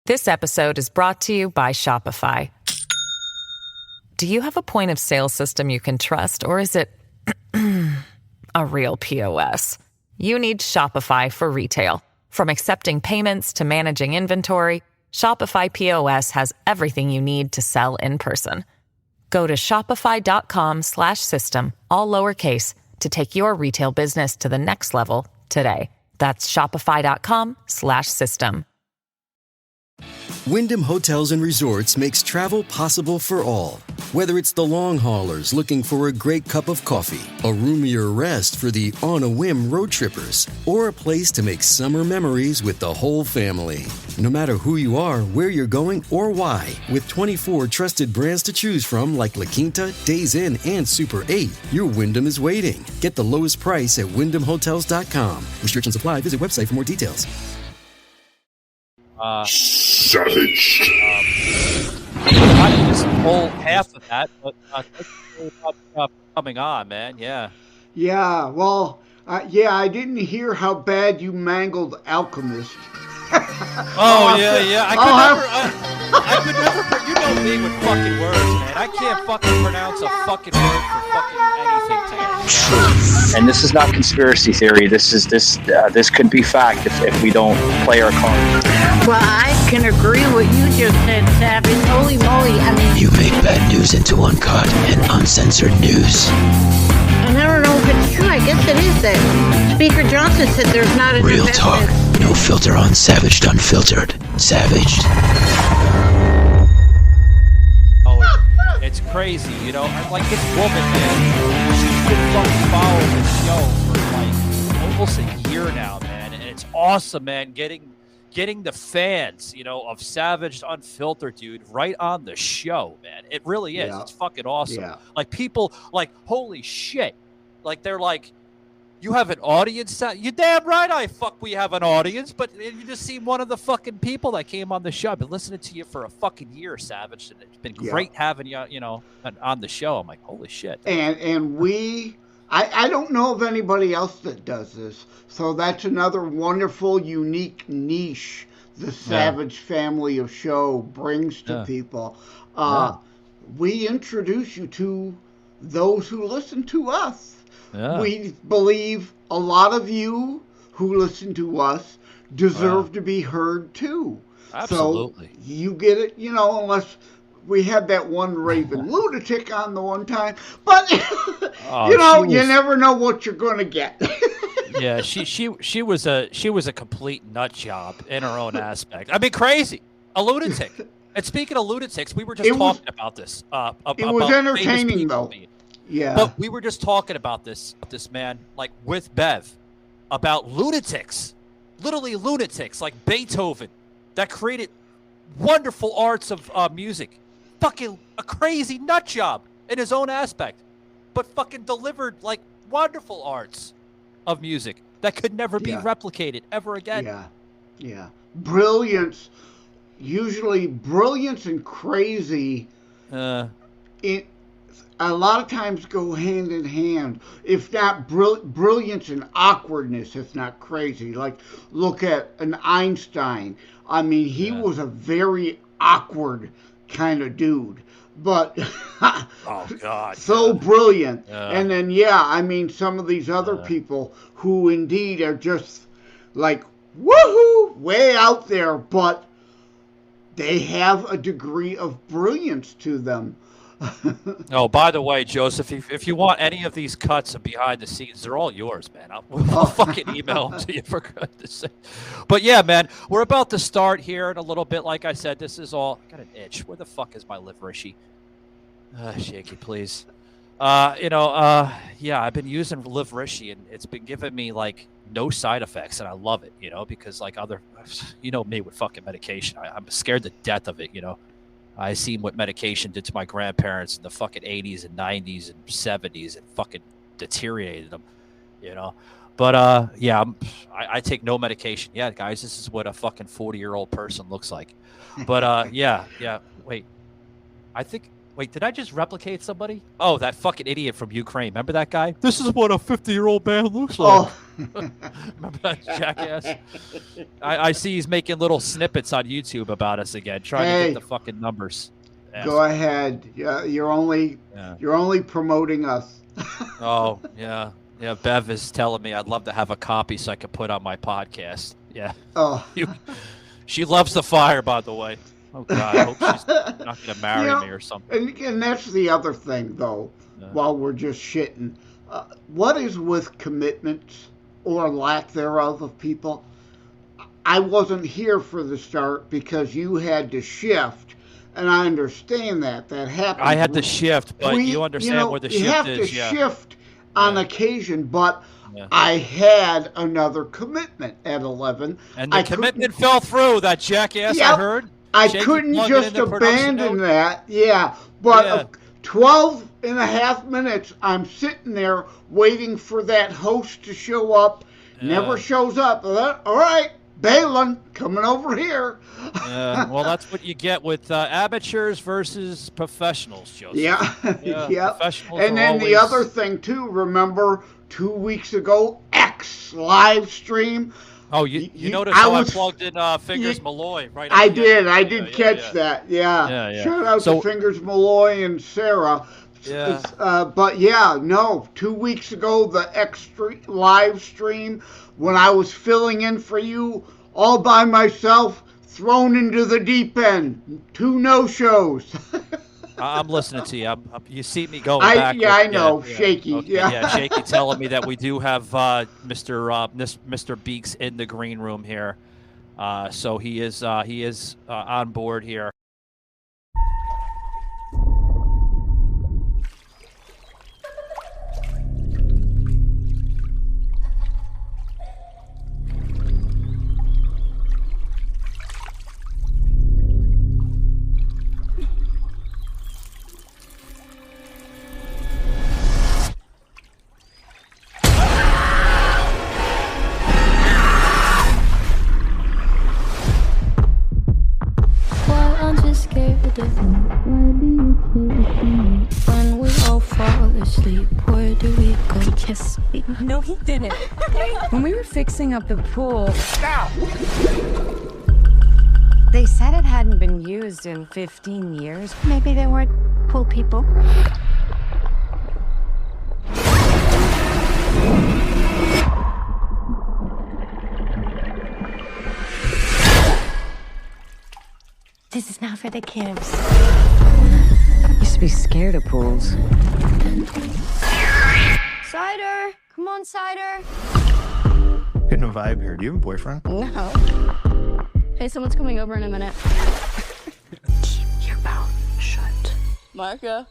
This episode is brought to you by Shopify. Do you have a point of sale system you can trust, or is it a real POS? You need Shopify for retail. From accepting payments to managing inventory, Shopify POS has everything you need to sell in person. Go to shopify.com/system, all lowercase, to take your retail business to the next level today. That's shopify.com/system. Wyndham Hotels and Resorts makes travel possible for all. Whether it's the long haulers looking for a great cup of coffee, a roomier rest for the on-a-whim road trippers, or a place to make summer memories with the whole family. No matter who you are, where you're going, or why, with 24 trusted brands to choose from like La Quinta, Days Inn, and Super 8, your Wyndham is waiting. Get the lowest price at WyndhamHotels.com. Restrictions apply. Visit website for more details. Savage. I just pull half of that, but coming on, man. Yeah. Yeah. Well, I didn't hear how bad you mangled Alchemist. Yeah. I could never. You know me with fucking words, man. I can't fucking pronounce a fucking word for fucking anything today. And this is not conspiracy theory. This could be fact if we don't play our cards. Well, I can agree with what you just said, Savage. Holy moly! I mean, you make bad news into uncut and uncensored news. And I don't know if it's true. I guess it is that Speaker Johnson said there's not a real talk. No filter on Savaged Unfiltered. Savaged. Oh, it's crazy, you know. Like this woman, man. She's been fucking following the show for like almost a year now, man, and it's awesome, man. Getting the fans, you know, of Savaged Unfiltered, dude, right on the show, man. It really is. Yeah. It's fucking awesome. Yeah. Like people, like, holy shit. Like they're like, you have an audience? You're damn right we have an audience, but you just see one of the fucking people that came on the show. I've been listening to you for a fucking year, Savage, and it's been great having you, you know, on the show. I'm like, holy shit. And I don't know of anybody else that does this. So that's another wonderful, unique niche the Savage family of show brings to people. We introduce you to those who listen to us. Yeah. We believe a lot of you who listen to us deserve to be heard too. Absolutely. So you get it, you know, unless we had that one Raven lunatic on the one time, but you know, you never know what you're going to get. Yeah, she was a complete nut job in her own aspect. I mean, crazy, a lunatic. And speaking of lunatics, we were just talking about this. It was entertaining though. Yeah. But we were just talking about this man, like with Bev, about lunatics, literally lunatics, like Beethoven, that created wonderful arts of music. Fucking a crazy nut job in his own aspect, but fucking delivered like wonderful arts of music that could never be replicated ever again. Yeah. Brilliance, usually brilliance and crazy. It a lot of times go hand in hand. If not brilliance and awkwardness, if not crazy. Like look at an Einstein. I mean, he was a very awkward kind of dude, but oh god, so brilliant. And then I mean, some of these other people who indeed are just like woohoo, way out there, but they have a degree of brilliance to them. Oh, by the way, Joseph, if you want any of these cuts of behind the scenes, they're all yours, man. I'll fucking email them to you, for goodness sake. But yeah, man, we're about to start here in a little bit. Like I said, this is all... I got an itch. Where the fuck is my Liverishi? Shaky, please. I've been using Liverishi, and it's been giving me, like, no side effects, and I love it, you know, because, like, you know me with fucking medication. I'm scared to death of it, you know. I seen what medication did to my grandparents in the fucking 80s and 90s and 70s and fucking deteriorated them, you know. But, I take no medication. Yeah, guys, this is what a fucking 40-year-old person looks like. But, wait. I think Wait, did I just replicate somebody? Oh, that fucking idiot from Ukraine. Remember that guy? This is what a 50-year-old man looks like. Oh. Remember that jackass? I see he's making little snippets on YouTube about us again, trying to get the fucking numbers. Go ahead. Yeah, you're only promoting us. Oh, yeah. Yeah, Bev is telling me I'd love to have a copy so I could put on my podcast. Yeah. Oh. She loves the fire, by the way. Oh, God. I hope she's not going to marry me or something. And that's the other thing, though, while we're just shitting. What is with commitments or lack thereof of people? I wasn't here for the start because you had to shift, and I understand that. That happened. I had to shift, but you understand where the shift is. You have to shift on occasion, but I had another commitment at 11. And the commitment fell through, that jackass I heard. I couldn't just abandon that. Yeah, but 12 and a half minutes, I'm sitting there waiting for that host to show up. Never shows up. All right, Balin, coming over here. Well, that's what you get with amateurs versus professionals, Joseph. Yeah. Professionals and then the other thing, too, remember 2 weeks ago, X live stream. Oh, you noticed how I plugged in Fingers Malloy, right? I did catch that. Yeah. Shout out to Fingers Malloy and Sarah. Yeah. But 2 weeks ago, the X live stream, when I was filling in for you all by myself, thrown into the deep end. 2 no-shows. I'm listening to you. You see me going back. Yeah, I know. Shaky. Okay, Shaky telling me that we do have Mr. Beeks in the green room here. So he is on board here. When we all fall asleep, where do we go? He kissed me. No, he didn't. When we were fixing up the pool, they said it hadn't been used in 15 years. Maybe they weren't pool people. This is not for the kids. I used to be scared of pools. Cider! Come on, Cider! Getting a vibe here. Do you have a boyfriend? No. Hey, someone's coming over in a minute. Keep your mouth shut. Marco?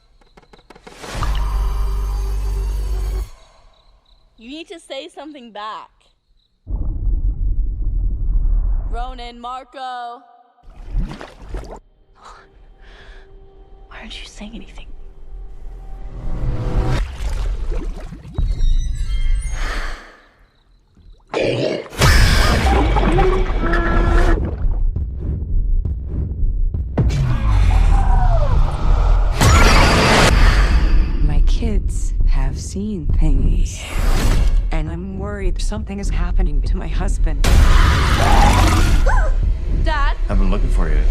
You need to say something back. Ronan, Marco. Why aren't you saying anything? My kids have seen things, and I'm worried something is happening to my husband. Dad? I've been looking for you.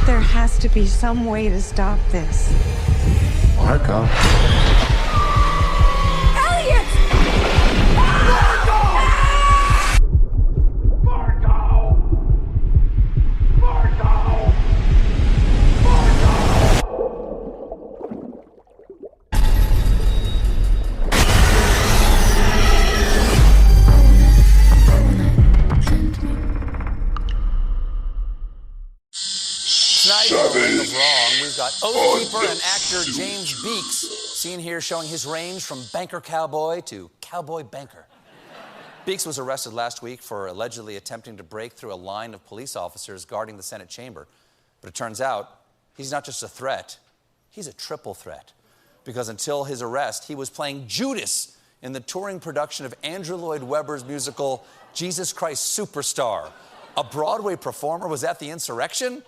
There has to be some way to stop this. Marco. Elliot! We've got Oath Keeper and actor James Beeks, seen here showing his range from banker cowboy to cowboy banker. Beeks was arrested last week for allegedly attempting to break through a line of police officers guarding the Senate chamber. But it turns out he's not just a threat, he's a triple threat. Because until his arrest, he was playing Judas in the touring production of Andrew Lloyd Webber's musical Jesus Christ Superstar, A Broadway performer was at the Insurrection?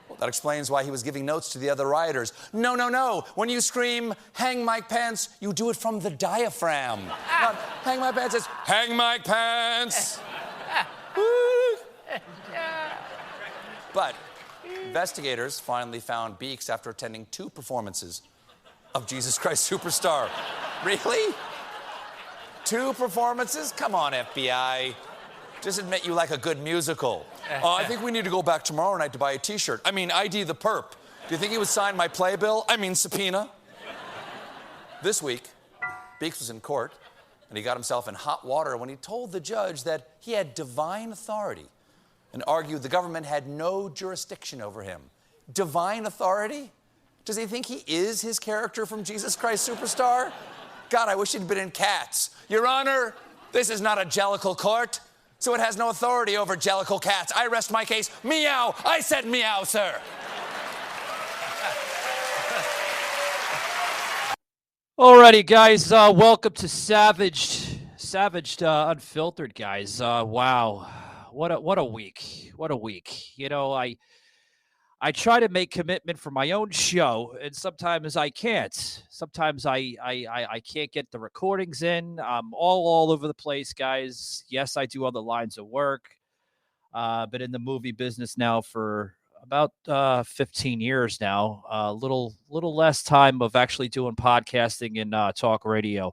Well, that explains why he was giving notes to the other rioters. No, no, no. When you scream, hang Mike Pence, you do it from the diaphragm. Not hang my pants, it's hang Mike Pence. But investigators finally found Beeks after attending 2 performances of Jesus Christ Superstar. Really? 2 performances? Come on, FBI. Just admit you like a good musical. I think we need to go back tomorrow night to buy a T-shirt. I mean, ID the perp. Do you think he would sign my playbill? I mean, subpoena. This week, Beeks was in court, and he got himself in hot water when he told the judge that he had divine authority and argued the government had no jurisdiction over him. Divine authority? Does he think he is his character from Jesus Christ Superstar? God, I wish he'd been in Cats. Your Honor, this is not a jellicle court, so it has no authority over jellicle cats. I rest my case. Meow. I said meow, sir. Alrighty, guys. Welcome to Savaged Unfiltered, guys. Wow, what a week. What a week. You know, I try to make commitment for my own show, and sometimes I can't. Sometimes I can't get the recordings in. I'm all over the place, guys. Yes, I do other lines of work. Been in the movie business now for about 15 years now. A little less time of actually doing podcasting and talk radio.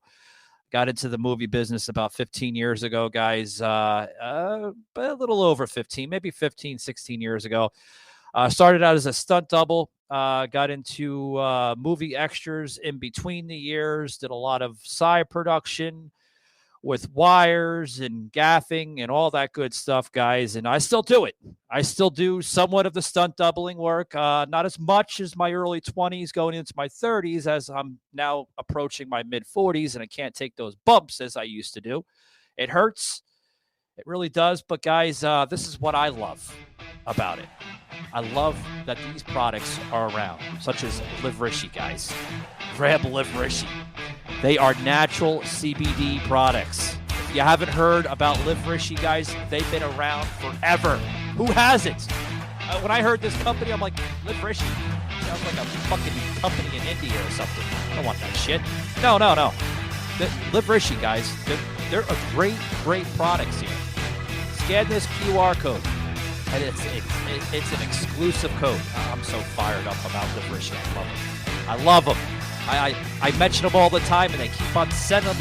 Got into the movie business about 15 years ago, guys. But a little over 15, maybe 15, 16 years ago. Started out as a stunt double, got into movie extras in between the years, did a lot of side production with wires and gaffing and all that good stuff, guys. And I still do it. I still do somewhat of the stunt doubling work, not as much as my early 20s going into my 30s, as I'm now approaching my mid-40s, and I can't take those bumps as I used to do. It hurts. It really does. But, guys, this is what I love about it. I love that these products are around, such as Live Rishi, guys. Grab Live Rishi. They are natural CBD products. If you haven't heard about Live Rishi, guys, they've been around forever. Who hasn't? When I heard this company, I'm like, Live Rishi? Sounds like a fucking company in India or something. I don't want that shit. No. Live Rishi, guys. They're a great products here. Scan this QR code. And it's an exclusive code. I'm so fired up about Live Rishi. I love them. I mention them all the time, and they keep on sending them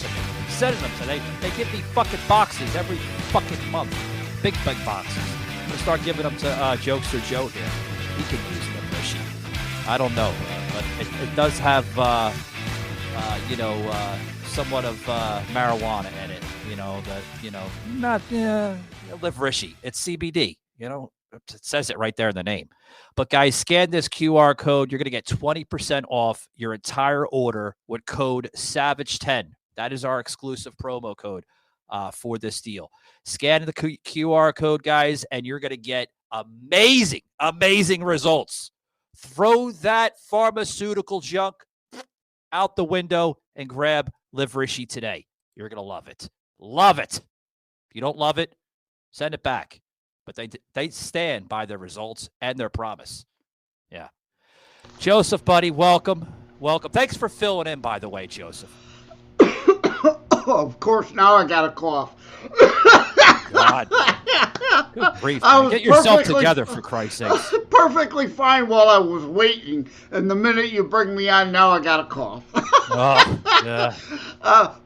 to me. They give me fucking boxes every fucking month. Big boxes. I'm going to start giving them to Jokester Joe here. He can use Live Rishi. I don't know, but it does have, somewhat of marijuana in it. Not Live Rishi. It's CBD. It says it right there in the name. But guys, scan this QR code. You're going to get 20% off your entire order with code SAVAGE10. That is our exclusive promo code for this deal. Scan the QR code, guys, and you're going to get amazing results. Throw that pharmaceutical junk out the window and grab Live Rishi today. You're going to love it. Love it. If you don't love it, send it back. But they stand by their results and their promise. Yeah. Joseph, buddy, welcome. Thanks for filling in, by the way, Joseph. Of course, now I got a cough. God. Good grief, man. Get yourself together, for Christ's sake. Perfectly fine while I was waiting, and the minute you bring me on, now I got a cough. Oh, yeah.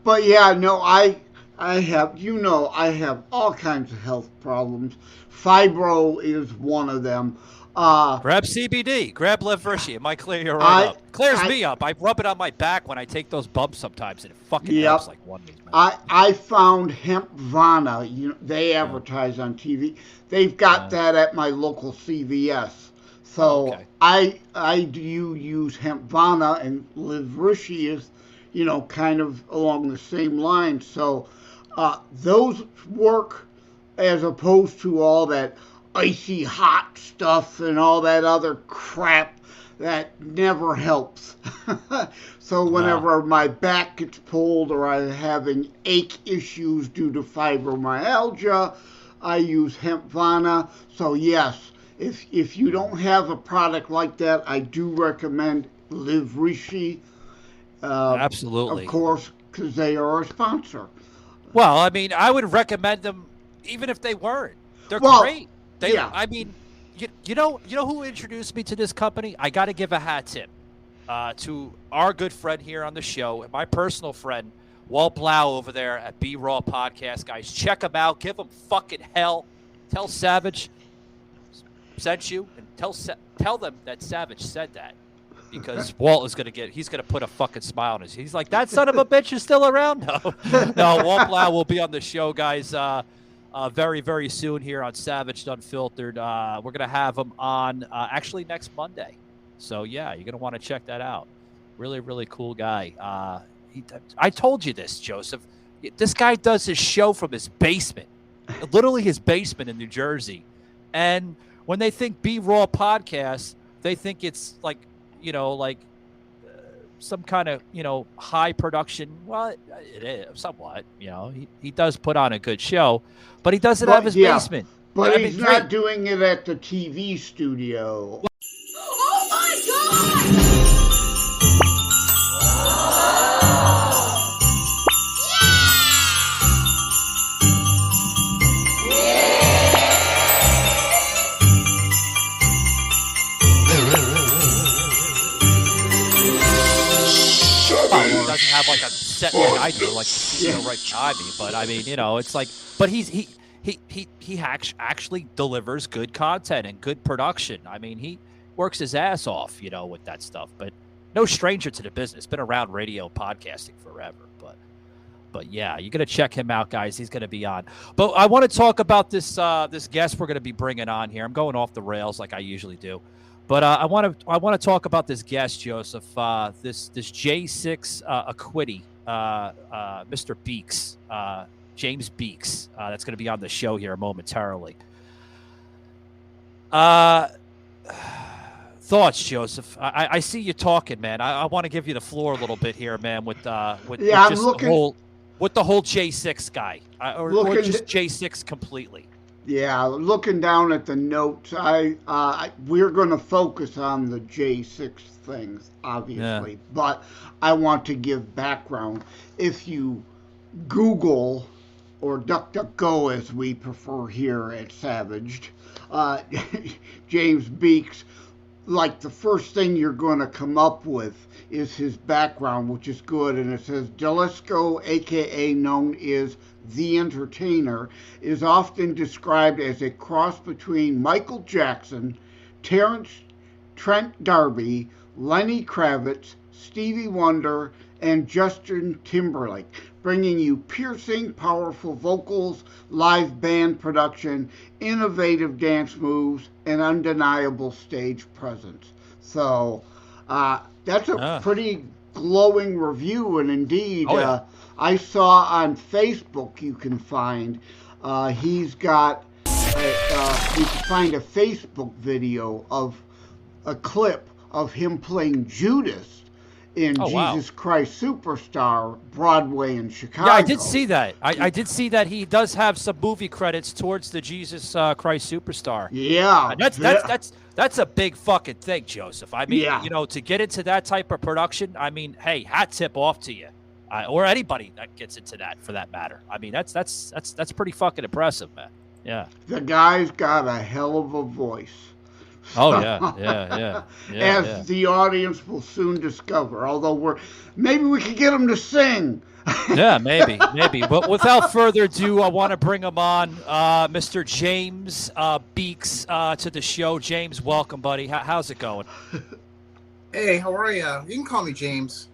But yeah, no, I have all kinds of health problems. Fibro is one of them. Grab CBD. Grab Live Rishi. It might clear you right up. Clears me up. I rub it on my back when I take those bumps sometimes, and it fucking helps like one week, man. I found Hempvana. They advertise on TV. They've got that at my local CVS. So I do use Hempvana, and Live Rishi is, kind of along the same line. So those work as opposed to all that icy hot stuff and all that other crap that never helps. So whenever my back gets pulled or I'm having ache issues due to fibromyalgia, I use Hempvana. So yes, if you don't have a product like that, I do recommend Live Rishi. Absolutely. Of course, because they are a sponsor. Well, I mean, I would recommend them even if they weren't. They're great. Yeah. I mean, you know who introduced me to this company? I got to give a hat tip to our good friend here on the show, and my personal friend, Walt Blau over there at B Raw Podcast. Guys, check him out. Give him fucking hell. Tell Savage sent you, and tell them that Savage said that. Because Walt is he's gonna put a fucking smile on his. He's like, that son of a bitch is still around. No, Walt Blau will be on the show, guys, very, very soon here on Savage Unfiltered. We're gonna have him on actually next Monday. So yeah, you're gonna want to check that out. Really, really cool guy. I told you this, Joseph. This guy does his show from his basement, literally his basement in New Jersey. And when they think B Raw Podcast, they think it's like, some kind of, high production. Well, it is somewhat, he does put on a good show, but he does it out of his basement. But he's not doing it at the TV studio. Oh my God! Doesn't have like a set like I do, like right behind me. But I mean, it's like, but he actually delivers good content and good production. I mean, he works his ass off, with that stuff. But no stranger to the business. Been around radio podcasting forever. But yeah, you're gonna check him out, guys. He's gonna be on. But I want to talk about this guest we're gonna be bringing on here. I'm going off the rails like I usually do. But I want to talk about this guest, Joseph. This J6 Equity, Mr. Beeks, James Beeks. That's going to be on the show here momentarily. Thoughts, Joseph? I see you talking, man. I want to give you the floor a little bit here, man. With the whole J6 guy, or just J6 completely. Yeah, looking down at the notes, we're going to focus on the J6 things, obviously, but I want to give background. If you Google, or DuckDuckGo as we prefer here at Savaged, James Beeks, like the first thing you're going to come up with is his background, which is good, and it says Delisco, aka known as The Entertainer, is often described as a cross between Michael Jackson, Trent D'Arby, Lenny Kravitz, Stevie Wonder, and Justin Timberlake, bringing you piercing, powerful vocals, live band production, innovative dance moves, and undeniable stage presence. So that's a pretty glowing review, and indeed, I saw on Facebook you can find he's got you can find a Facebook video of a clip of him playing Judas in Jesus Christ Superstar, Broadway in Chicago. Yeah, I did see that. I did see that he does have some movie credits towards the Jesus Christ Superstar. Yeah, that's a big fucking thing, Joseph. I mean, to get into that type of production, I mean, hey, hat tip off to you. Or anybody that gets into that, for that matter. I mean, that's pretty fucking impressive, man. Yeah. The guy's got a hell of a voice. Oh yeah. As the audience will soon discover. Although maybe we could get him to sing. Yeah, maybe. But without further ado, I want to bring him on, Mr. James Beeks, to the show. James, welcome, buddy. How's it going? Hey, how are you? You can call me James.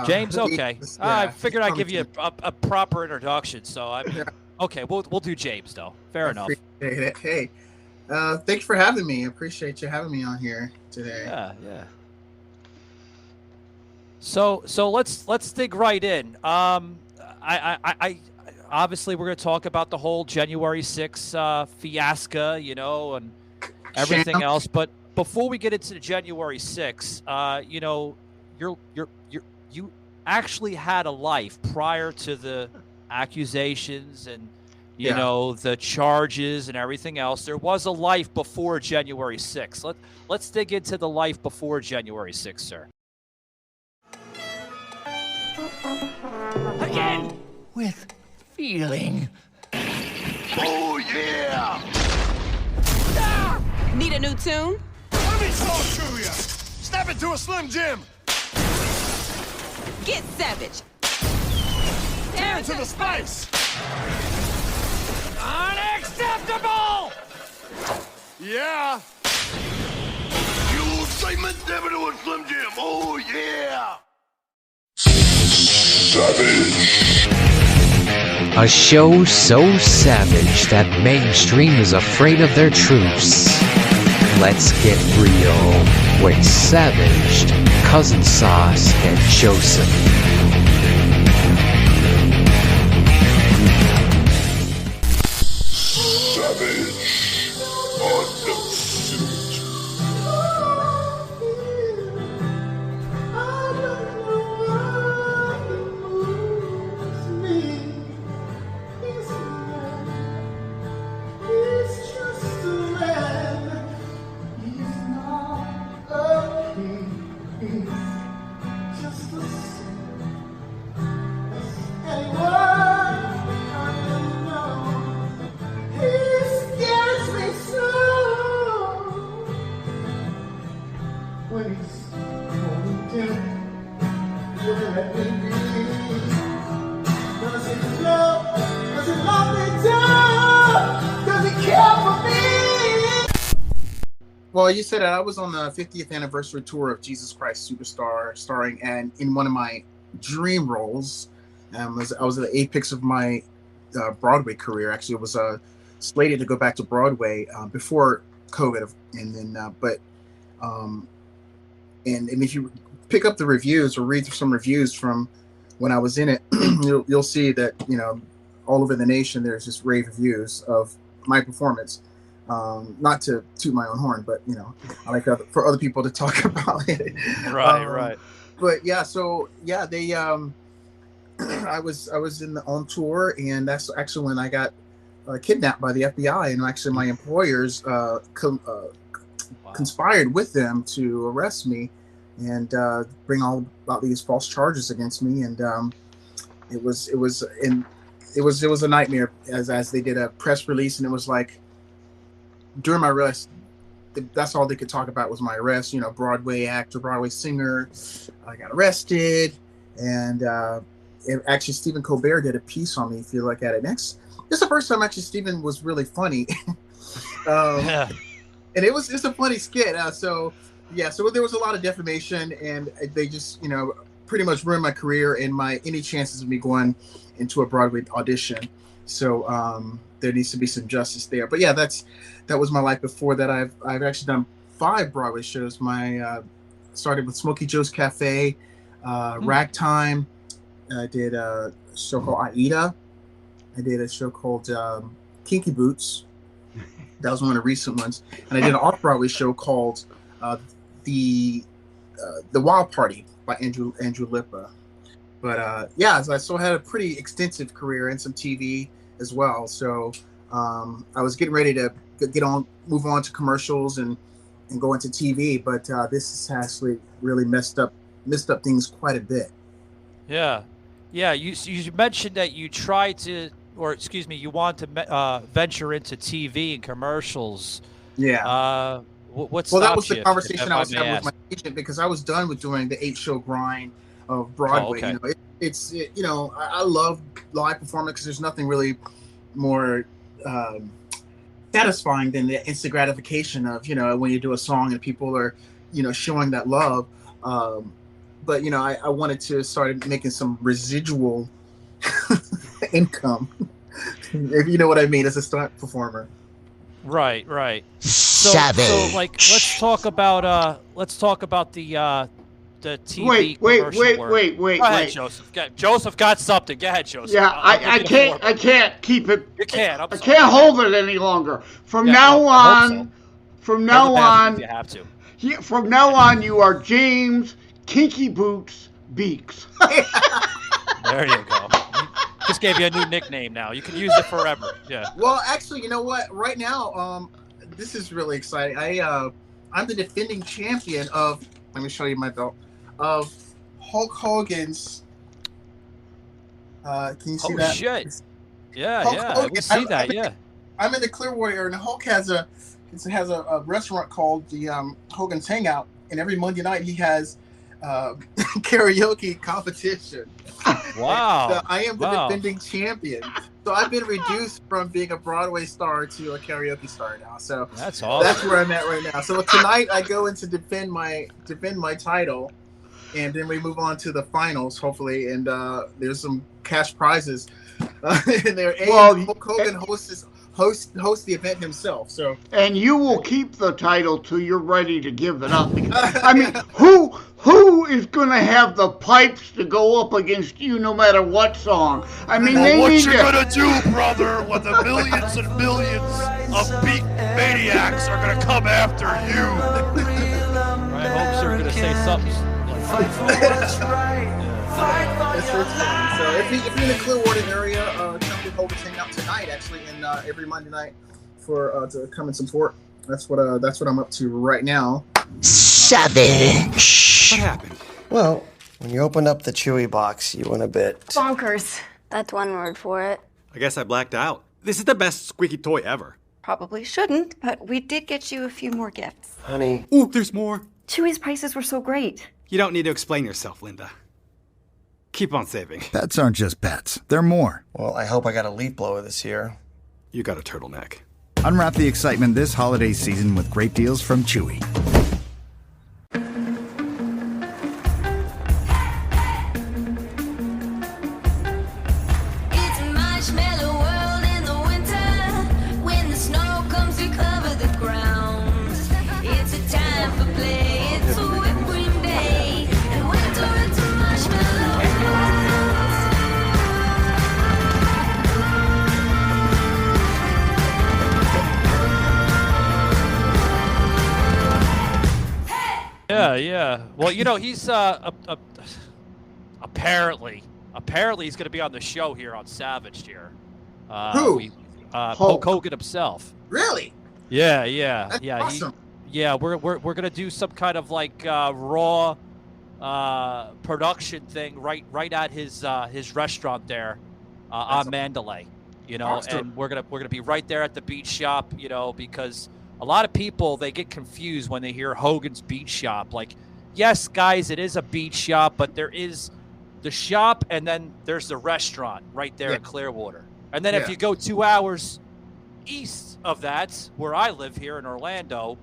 James, okay. I figured I'd give you a proper introduction, so okay. We'll do James though. Fair enough. Appreciate it. Hey, thanks for having me. I appreciate you having me on here today. Yeah. So let's dig right in. I obviously we're going to talk about the whole January 6th fiasco, and everything else. But before we get into the January 6th, you actually had a life prior to the accusations and you know, the charges and everything else. There was a life before January 6th. Let's dig into the life before January 6th, sir. Again, with feeling. Oh, yeah! Need a new tune? Let me talk to you! Snap it to a Slim Jim! Get savage! Turn to the spice! Unacceptable! Yeah! You excitement, snap it to a Slim Jim! Oh, yeah! Savage. A show so savage that mainstream is afraid of their troops. Let's get real with Savaged, Cousin Sauce, and Joseph. Savage on the suit. Well, you said that I was on the 50th anniversary tour of Jesus Christ Superstar, starring and in one of my dream roles. I was at the apex of my Broadway career. Actually, it was slated to go back to Broadway before COVID, and then and if you pick up the reviews or read through some reviews from when I was in it, you'll see that all over the nation there's just rave reviews of my performance. Not to toot my own horn, but I like for other people to talk about it. Right. But yeah, so yeah, they I was on tour, and that's actually when I got kidnapped by the FBI, and actually my employers conspired with them to arrest me and bring all about these false charges against me, and it was a nightmare as they did a press release, and it was like, during my arrest, that's all they could talk about was my arrest. Broadway actor, Broadway singer. I got arrested, and actually Stephen Colbert did a piece on me. If you look at it next, this is the first time actually Stephen was really funny, and it's a funny skit. So there was a lot of defamation, and they just pretty much ruined my career and any chances of me going into a Broadway audition. So there needs to be some justice there. But yeah, that was my life before that. I've actually done 5 Broadway shows. Started with Smokey Joe's Cafe, Ragtime. I did a show called Aida. I did a show called Kinky Boots. That was one of the recent ones. And I did an off-Broadway show called The Wild Party by Andrew Lippa. But so I still had a pretty extensive career and some TV as well. So I was getting ready to move on to commercials and go into TV. But this has actually really messed up things quite a bit. Yeah. You mentioned that you tried to, you want to venture into TV and commercials. Yeah. Well, that was the conversation I was having with my agent, because I was done with doing the 8-show grind of Broadway. Oh, okay. I love live performance because there's nothing really more satisfying than the instant gratification of when you do a song and people are showing that love. But I wanted to start making some residual income, if you know what I mean, as a stunt performer. Right. So let's talk about the TV commercial work. Wait. Go ahead, Joseph. Joseph got something. Go ahead, Joseph. Yeah, I can't keep it. You can't. I can't hold it any longer. From now on, you have to. From now on, you are James Kinky Boots Beeks. There you go. just gave you a new nickname now. You can use it forever. Yeah. Well, actually, you know what? Right now, this is really exciting. I'm the defending champion of. Let me show you my belt of Hulk Hogan's. Can you see that? Shit! Yeah, we see that. Yeah. I'm in the Clearwater area, and Hulk has a restaurant called the Hogan's Hangout, and every Monday night he has karaoke competition. Wow! So I am the defending champion. So I've been reduced from being a Broadway star to a karaoke star now. So that's awesome. That's where I'm at right now. So tonight I go in to defend my title, and then we move on to the finals, hopefully. And there's some cash prizes in there. And Hulk Hogan hosts the event himself. So and you will keep the title till you're ready to give it up. I mean, who is going to have the pipes to go up against you no matter what song? I mean, what you gonna do, brother, when the millions and millions of beat maniacs are gonna come after you? I hope you're gonna say something. So if you're in the Clearwater area, come to Hogan's Hangout tonight, actually, and every Monday night for to come and support. That's what I'm up to right now. Savage. What happened? Well, when you opened up the Chewy box, you went a bit bonkers. That's one word for it. I guess I blacked out. This is the best squeaky toy ever. Probably shouldn't, but we did get you a few more gifts. Honey. Ooh, there's more. Chewy's prices were so great. You don't need to explain yourself, Linda. Keep on saving. Pets aren't just pets. They're more. Well, I hope I got a leaf blower this year. You got a turtleneck. Unwrap the excitement this holiday season with great deals from Chewy. Yeah. Well, you know, he's apparently he's going to be on the show here on Savaged here. Who? Hulk Hogan himself. Really? Yeah. That's awesome. We're going to do some kind of like raw production thing right at his restaurant there on Mandalay. You know, awesome. And we're gonna be right there at the beach shop. You know, because a lot of people, they get confused when they hear Hogan's Beach Shop. Like, yes, guys, it is a beach shop, but there is the shop, and then there's the restaurant right there in Clearwater. And then if you go 2 hours east of that, where I live here in Orlando,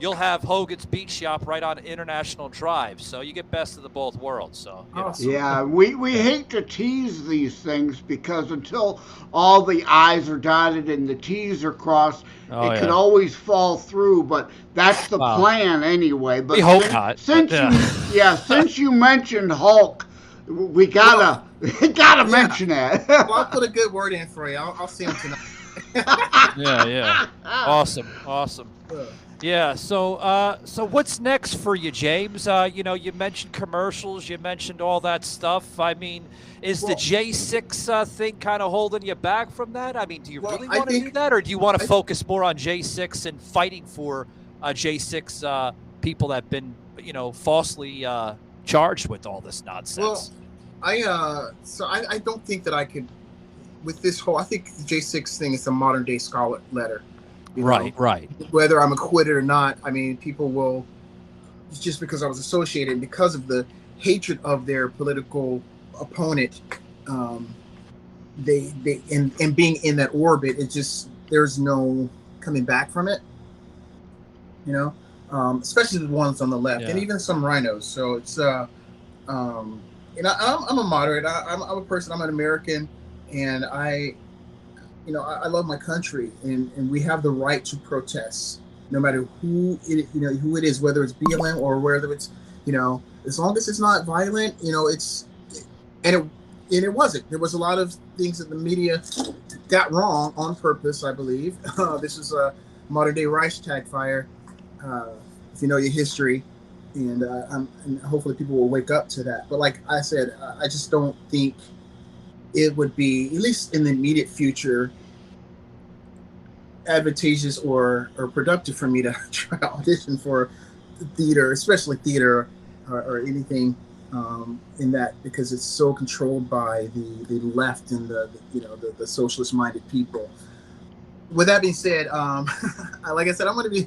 you'll have Hogan's Beach Shop right on International Drive. So you get best of the both worlds. So yeah, we hate to tease these things because until all the I's are dotted and the T's are crossed, it could always fall through. But that's the plan anyway. But we hope not. Since you mentioned Hulk, we gotta mention that. Well, I'll put a good word in for you. I'll see him tonight. Yeah. Awesome. Yeah, so what's next for you, James? You know, you mentioned commercials, you mentioned all that stuff. I mean, is the J6 thing kind of holding you back from that? I mean, do you really want to do that, or do you want to focus more on J6 and fighting for J6 people that have been, you know, falsely charged with all this nonsense? Well, I don't think that I could, with this whole, I think the J6 thing is a modern day scarlet letter. Right. Whether I'm acquitted or not, I mean, people will, just because I was associated, because of the hatred of their political opponent, they and being in that orbit, it just, there's no coming back from it. You know, especially the ones on the left, and even some rhinos. So it's, you know, I'm a moderate. I'm a person. I'm an American, and you know, I love my country, and we have the right to protest, no matter who it is, whether it's BLM or whether it's, you know, as long as it's not violent, you know, it wasn't. There was a lot of things that the media got wrong on purpose, I believe. This is a modern day Reichstag fire, if you know your history, and hopefully people will wake up to that. But like I said, I just don't think it would be, at least in the immediate future, advantageous or productive for me to try to audition for theater, especially theater or anything in that, because it's so controlled by the left and the socialist minded people. With that being said, like I said, I'm going to be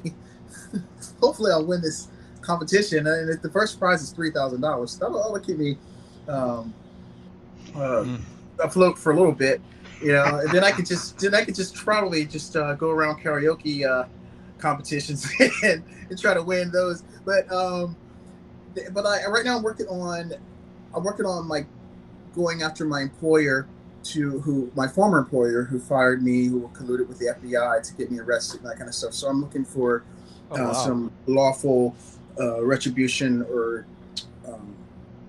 hopefully I'll win this competition, and if the first prize is $3,000, that'll keep me afloat for a little bit, and then I could just probably go around karaoke competitions and try to win those. But right now I'm working on like going after my employer, my former employer who fired me, who colluded with the FBI to get me arrested and that kind of stuff. So I'm looking for some lawful retribution or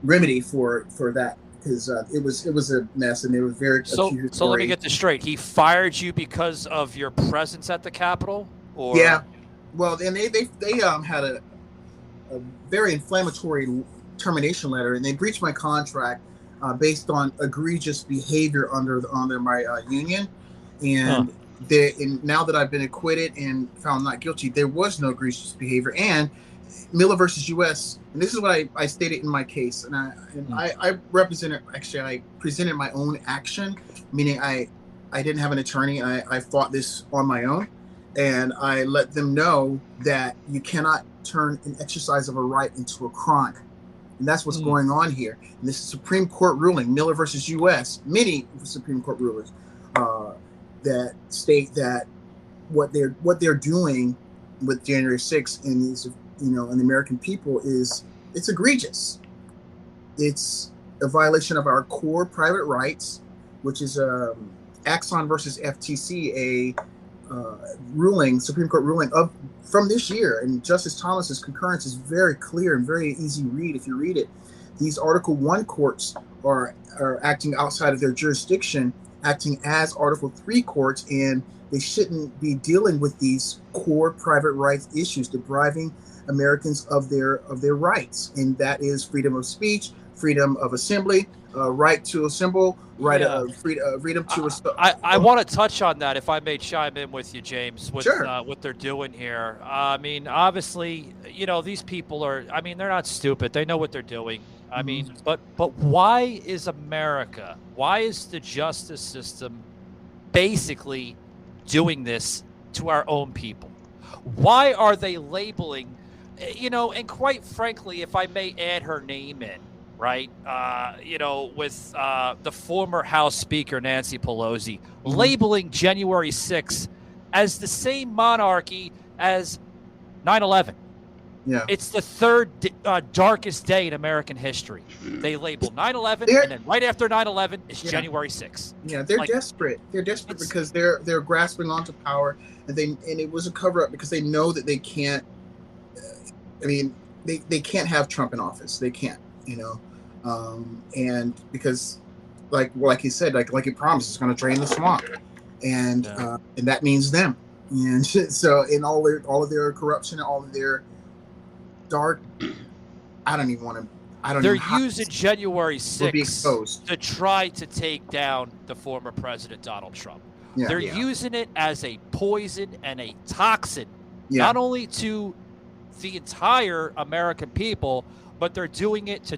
remedy for that, because it was a mess and they were very accusatory. So let me get this straight. He fired you because of your presence at the Capitol, or yeah. Well, and they had a very inflammatory termination letter, and they breached my contract based on egregious behavior under my union, and now that I've been acquitted and found not guilty, there was no egregious behavior. And Miller versus U.S., and this is what I stated in my case, and I presented my own action, meaning I didn't have an attorney. I fought this on my own, and I let them know that you cannot turn an exercise of a right into a crime. And that's what's going on here. And this is Supreme Court ruling, Miller versus U.S., many Supreme Court rulers that state that what they're doing with January 6th and these, and the American people it's egregious. It's a violation of our core private rights, which is Axon versus FTC, ruling, Supreme Court ruling from this year, and Justice Thomas's concurrence is very clear and very easy read if you read it. These Article 1 courts are acting outside of their jurisdiction, acting as Article 3 courts, and they shouldn't be dealing with these core private rights issues, depriving Americans of their rights, and that is freedom of speech, freedom of assembly, right to assemble, freedom to. I want to touch on that, if I may chime in with you, James, with sure. What they're doing here. I mean, obviously, these people are. I mean, they're not stupid. They know what they're doing. I mean, but why is America? Why is the justice system basically doing this to our own people? Why are they labeling? And quite frankly, if I may add her name in, right? With the former House Speaker, Nancy Pelosi, labeling January 6th as the same monarchy as 9/11. Yeah. It's the third darkest day in American history. They label 9/11, and then right after 9/11 is January 6th. Yeah, they're desperate. They're desperate because they're grasping onto power, and it was a cover-up because they know that they can't. They can't have Trump in office. They can't, and because, like he said, like he promised, it's going to drain the swamp, and that means them. And so, in all of their corruption, all of their dark, they're using January 6th to try to take down the former president Donald Trump. Yeah, they're using it as a poison and a toxin, not only to the entire American people, but they're doing it to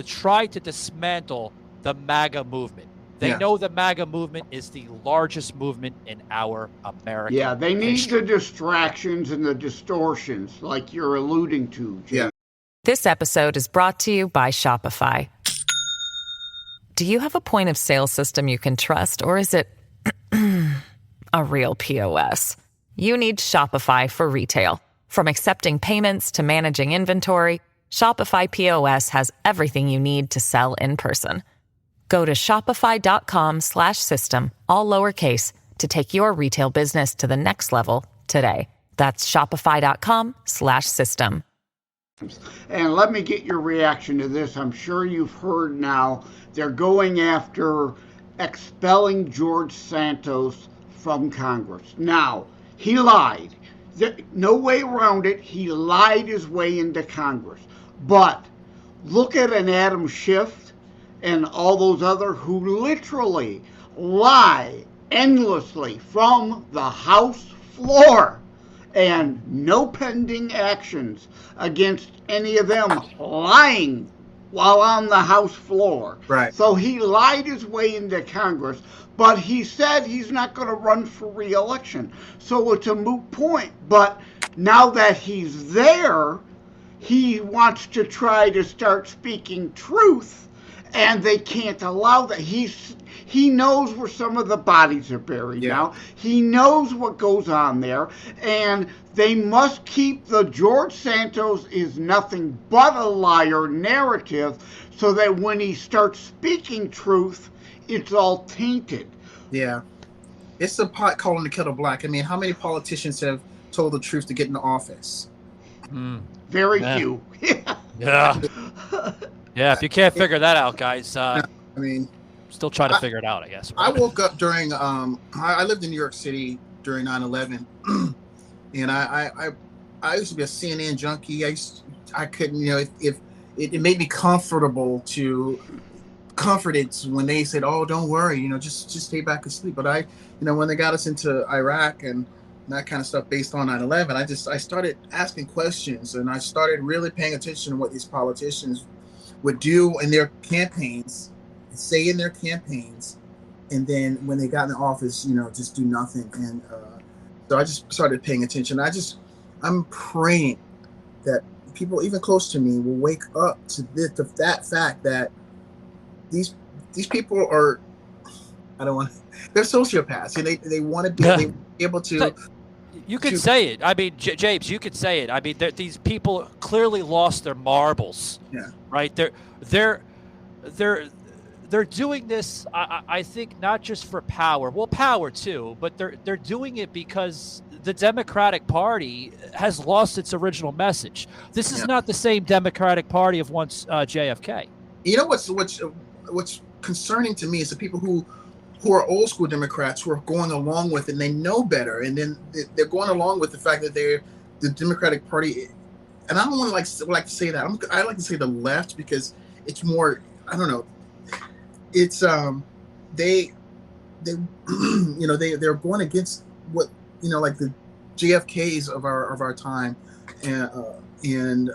try to dismantle the MAGA movement. They know the MAGA movement is the largest movement in our American Yeah, they need history. the distractions and the distortions like you're alluding to, Jay. Yeah. This episode is brought to you by Shopify. Do you have a point of sale system you can trust, or is it a real POS? You need Shopify for retail. From accepting payments to managing inventory, Shopify POS has everything you need to sell in person. Go to shopify.com/system, all lowercase, to take your retail business to the next level today. That's shopify.com/system. And let me get your reaction to this. I'm sure you've heard now they're going after expelling George Santos from Congress. Now, he lied. No way around it. He lied his way into Congress. But look at an Adam Schiff and all those other who literally lie endlessly from the House floor, and no pending actions against any of them lying while on the House floor. Right. So he lied his way into Congress, but he said he's not going to run for re-election. So it's a moot point. But now that he's there, he wants to try to start speaking truth, and they can't allow that. He knows where some of the bodies are buried now. He knows what goes on there, and they must keep the George Santos is nothing but a liar narrative, so that when he starts speaking truth, it's all tainted. Yeah. It's the pot calling the kettle black. I mean, how many politicians have told the truth to get into office? Very few. Yeah. Yeah, if you can't figure that out, guys, I mean, still trying to figure it out, I guess. I woke up during, I lived in New York City during 9/11, and I used to be a CNN junkie. I couldn't, if it made me comforted when they said, "Oh, don't worry, just stay back and sleep." But when they got us into Iraq and that kind of stuff based on 9/11, I started asking questions, and I started really paying attention to what these politicians would do in their campaigns, say in their campaigns, and then when they got in the office, just do nothing. And so I just started paying attention. I'm praying that people even close to me will wake up to that fact that these people are, they're sociopaths, and they want to be able to. You could say it. I mean, James, you could say it. I mean, these people clearly lost their marbles. Yeah. Right. They're doing this. I think not just for power. Well, power too, but they're doing it because the Democratic Party has lost its original message. This is not the same Democratic Party of once JFK. You know what's concerning to me is the people who are old school Democrats who are going along with it, and they know better, and then they're going along with the fact that they're the Democratic Party. And I don't want to like to say that. I like to say the left because it's more. I don't know. It's they're going against what like the JFKs of our time, and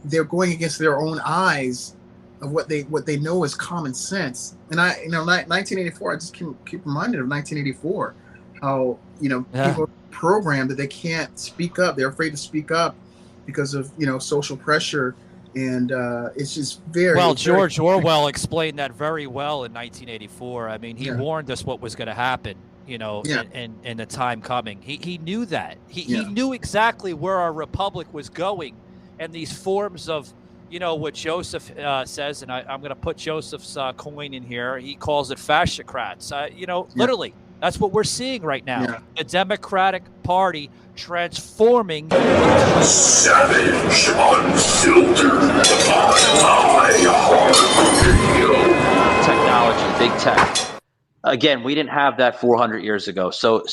they're going against their own eyes of what they know is common sense. And 1984, I just keep reminded of 1984, how people are programmed that they can't speak up. They're afraid to speak up because of social pressure, and it's just very well. George Orwell explained that very well in 1984. I mean, he warned us what was going to happen. In the time coming, he knew that. He knew exactly where our republic was going, and these forms of what Joseph says, and I'm going to put Joseph's coin in here. He calls it fascocrats. Literally, that's what we're seeing right now. Yeah. The Democratic Party transforming. Savage, unfiltered, Technology, big tech. Again, we didn't have that 400 years ago. So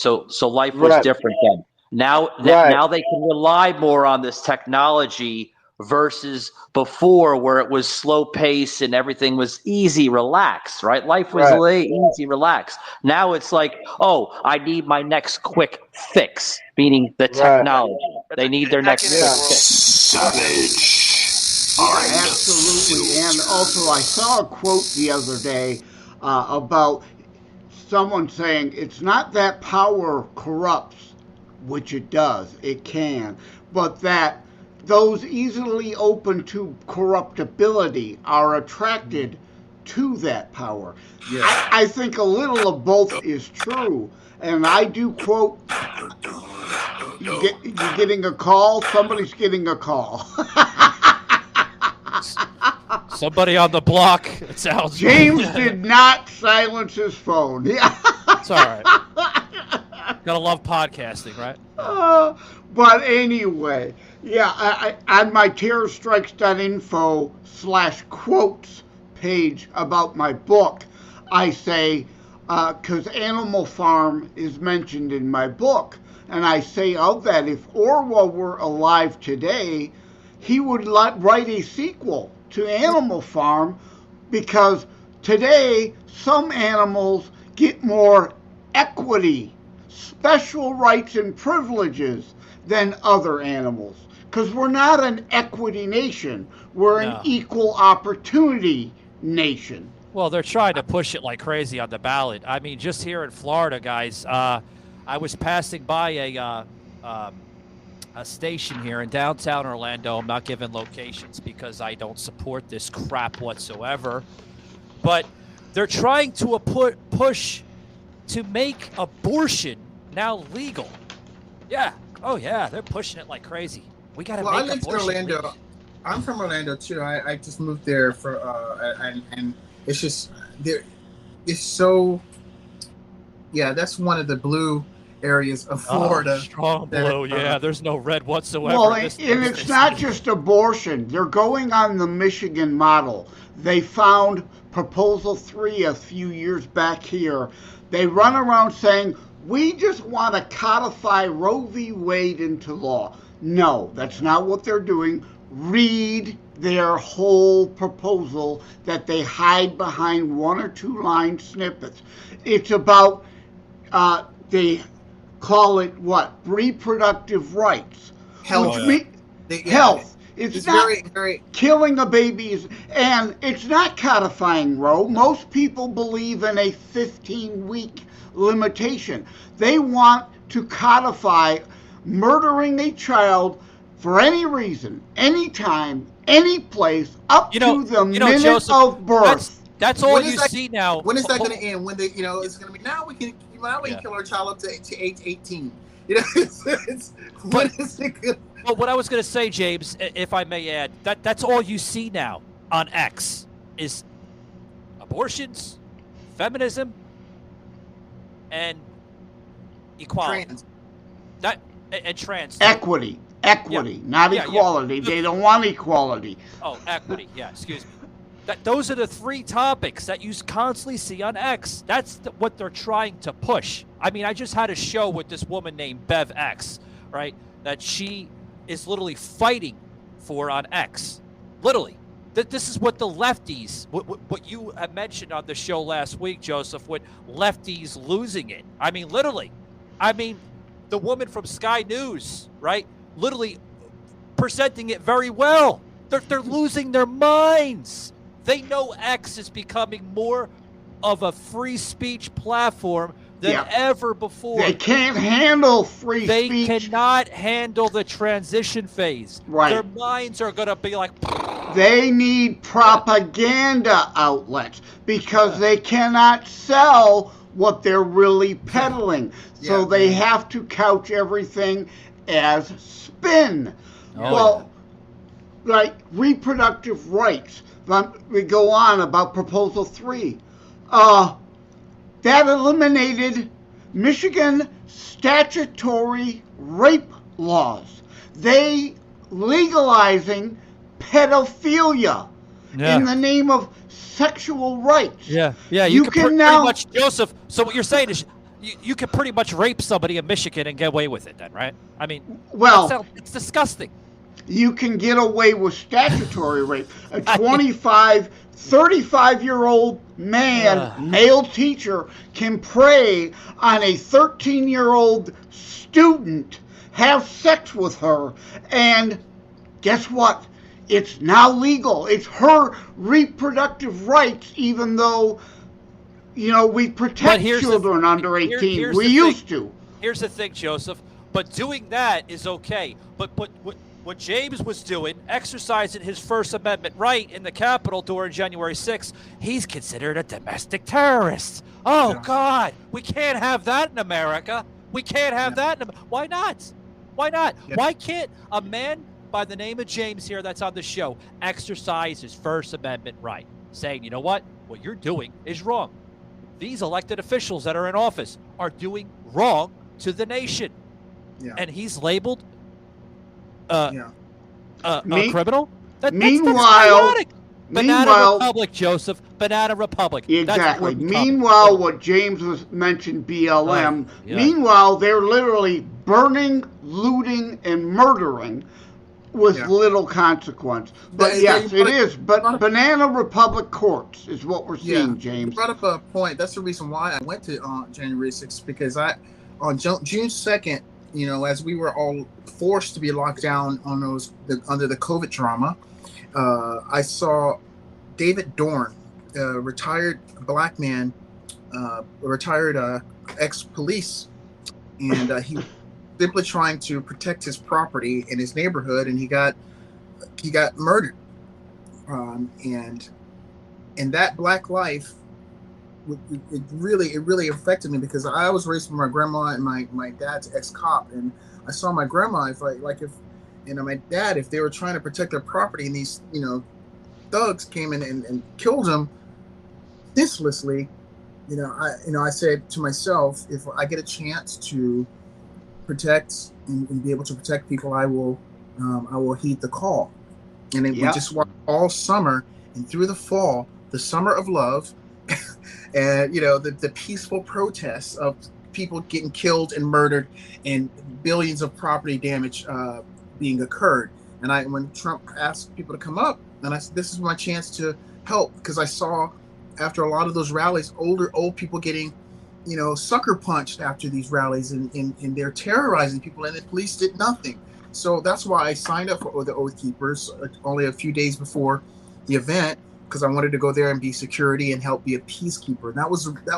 life was different then. Now they can rely more on this technology versus before, where it was slow pace and everything was easy, relaxed, right? Life was easy, relaxed. Now it's like, oh, I need my next quick fix, meaning the technology. They need their next quick fix. Savage. Absolutely. And also, I saw a quote the other day about someone saying it's not that power corrupts, which it does, it can, but that those easily open to corruptibility are attracted to that power. Yeah. I think a little of both is true. And I do quote, you're getting a call? Somebody's getting a call. Somebody on the block, it sounds. James did not silence his phone. Yeah. It's all right. Gotta love podcasting, right? But anyway, on my terrorstrikes.info/quotes page about my book, I say, because Animal Farm is mentioned in my book, and I say of that, if Orwell were alive today, he would write a sequel to Animal Farm because today some animals get more equity, special rights and privileges than other animals. Because we're not an equity nation. We're an equal opportunity nation. Well, they're trying to push it like crazy on the ballot. I mean, just here in Florida, guys, I was passing by a station here in downtown Orlando. I'm not giving locations because I don't support this crap whatsoever. But they're trying to push to make abortion now legal. Yeah. Oh, yeah. They're pushing it like crazy. We got to make abortion legal. I live in Orlando. I'm from Orlando, too. I just moved there for and it's just there. It's so. Yeah, that's one of the blue areas of Florida. Strong blue, yeah. There's no red whatsoever. Well, and it's not just abortion. They're going on the Michigan model. They found Proposal 3 a few years back here. They run around saying, we just want to codify Roe v. Wade into law. No, that's not what they're doing. Read their whole proposal that they hide behind 1 or 2 line snippets. It's about, they call it what? Reproductive rights. Health. Health. It's not very killing a baby, and it's not codifying Roe. Most people believe in a 15-week limitation. They want to codify murdering a child for any reason, any time, any place, up to the minute Joseph, of birth. That's all you see now. When is that going to end? When they, it's going to be now we can kill our child up to age 18. When is it good? Well, what I was going to say, James, if I may add, that's all you see now on X is abortions, feminism, and equality. Trans. Equity, not equality. They don't want equality. Oh, equity. Yeah, excuse me. Those are the 3 topics that you constantly see on X. That's what they're trying to push. I mean, I just had a show with this woman named Bev X, right? That she is literally fighting for on X. Literally. This is what the lefties, what you had mentioned on the show last week, Joseph, with lefties losing it. I mean, literally. I mean, the woman from Sky News, right? Literally presenting it very well. They're losing their minds. They know X is becoming more of a free speech platform than ever before. They can't handle free speech. They cannot handle the transition phase. Right. Their minds are going to be like... They need propaganda outlets because they cannot sell what they're really peddling. So they have to couch everything as spin. Like reproductive rights. We go on about Proposal 3. That eliminated Michigan statutory rape laws. They legalizing pedophilia in the name of sexual rights. Yeah. You can now pretty much, Joseph. So what you're saying is you can pretty much rape somebody in Michigan and get away with it, then, right? I mean, it's disgusting. You can get away with statutory rape. A 35-year-old man, male teacher, can prey on a 13-year-old student, have sex with her, and guess what? It's now legal. It's her reproductive rights, even though, we protect children under 18. We used to. Here's the thing, Joseph. But doing that is okay. But what James was doing, exercising his First Amendment right in the Capitol during January 6th, he's considered a domestic terrorist. Oh, God. We can't have that in America. We can't have that. Why not? Why not? Yeah. Why can't a man by the name of James here that's on the show exercise his First Amendment right, saying, you know what you're doing is wrong. These elected officials that are in office are doing wrong to the nation. Yeah. And he's labeled a criminal? Meanwhile, Banana Republic, Joseph. Banana Republic. Exactly. Meanwhile, what James was mentioned, BLM. Meanwhile, they're literally burning, looting, and murdering with little consequence. But yes, it is. But Banana Republic courts is what we're seeing, James. You brought up a point. That's the reason why I went to January 6th, because on June 2nd, as we were all forced to be locked down on under the COVID drama, I saw David Dorn, a retired black man, retired ex-police, and he was simply trying to protect his property in his neighborhood, and he got murdered. And that black life, it really affected me, because I was raised with my grandma and my dad's ex-cop, and I saw my grandma, my dad, if they were trying to protect their property and these thugs came in and killed him senselessly, I said to myself, if I get a chance to protect and be able to protect people, I will heed the call. And we just walked all summer and through the fall, the summer of love, and the peaceful protests of people getting killed and murdered and billions of property damage being occurred. And when Trump asked people to come up, and I said, this is my chance to help, because I saw after a lot of those rallies, old people getting, sucker punched after these rallies, and they're terrorizing people, and the police did nothing. So that's why I signed up for the Oath Keepers only a few days before the event, because I wanted to go there and be security and help be a peacekeeper. And that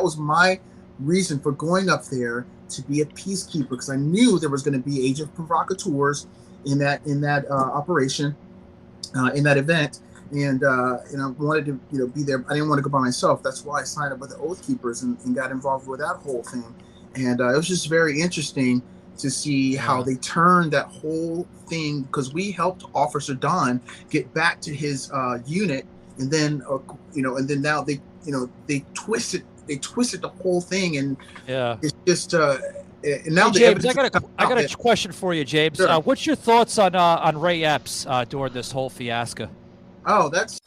was my reason for going up there, to be a peacekeeper, because I knew there was going to be agent provocateurs in that operation, in that event, and I wanted to be there. I didn't want to go by myself. That's why I signed up with the Oath Keepers and got involved with that whole thing. And it was just very interesting to see how they turned that whole thing, because we helped Officer Don get back to his unit, and then now they twisted the whole thing, and it's just and now James, I got a question for you, James. Sure. What's your thoughts on Ray Epps during this whole fiasco? Oh, that's.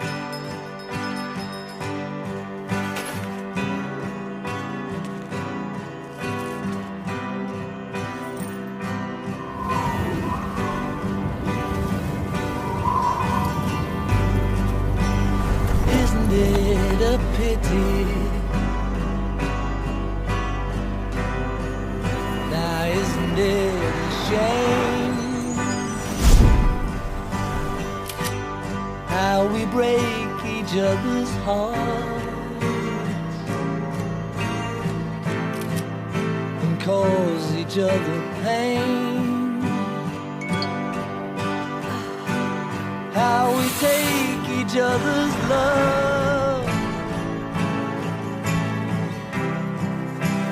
Isn't it a pity? Now isn't it a shame how we break each other's hearts and cause each other pain, how we take each other's love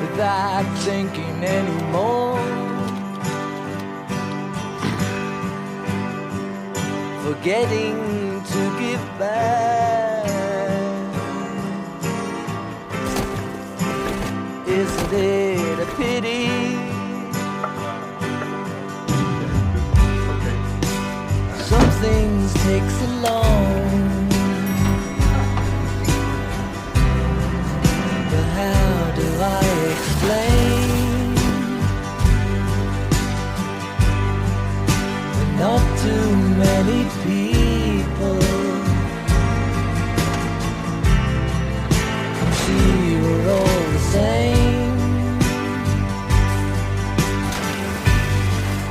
without thinking anymore, forgetting to give back. Isn't it a pity? Some things take so long, but how do I explain? Not too many people see we're all the same,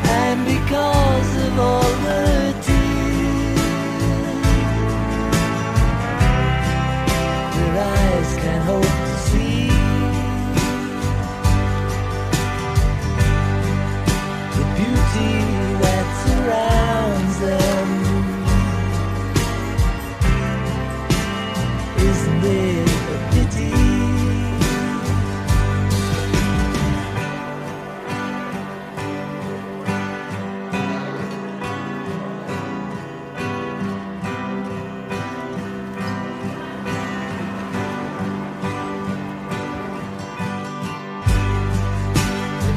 and because of all the tears their eyes can't hope to see, the beauty that surrounds them. Isn't it a pity?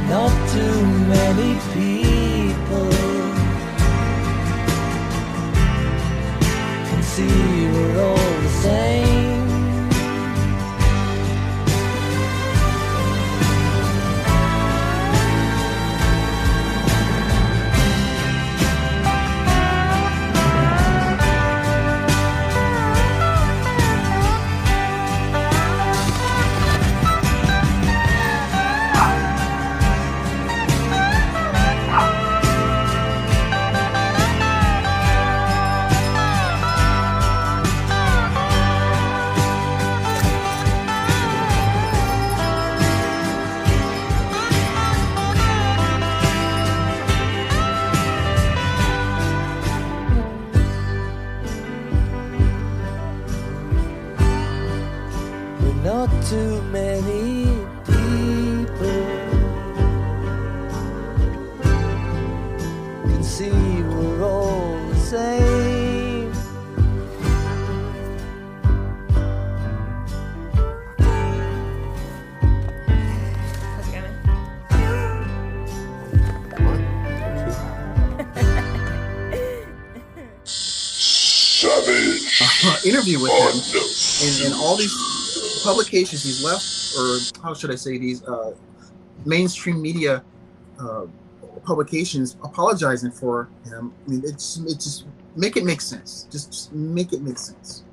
Not too many people can see we're all the same. interview with him, and all these publications he's left, or how should I say, these mainstream media publications apologizing for him. I mean, it's just make it make sense. Just make it make sense.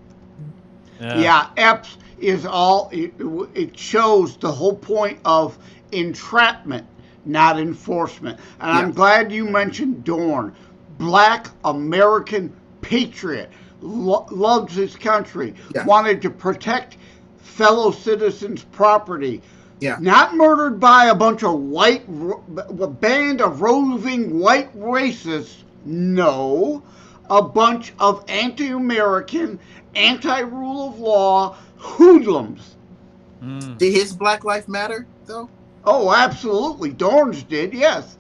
Yeah, EPS is all. It shows the whole point of entrapment, not enforcement. And I'm glad you mentioned Dorn, Black American patriot, loves his country, wanted to protect fellow citizens' property. Not murdered by a bunch of band of roving white racists. No, a bunch of anti-American, anti-rule of law hoodlums. Did his Black Lives Matter though? Oh, absolutely. Dorn's did, yes,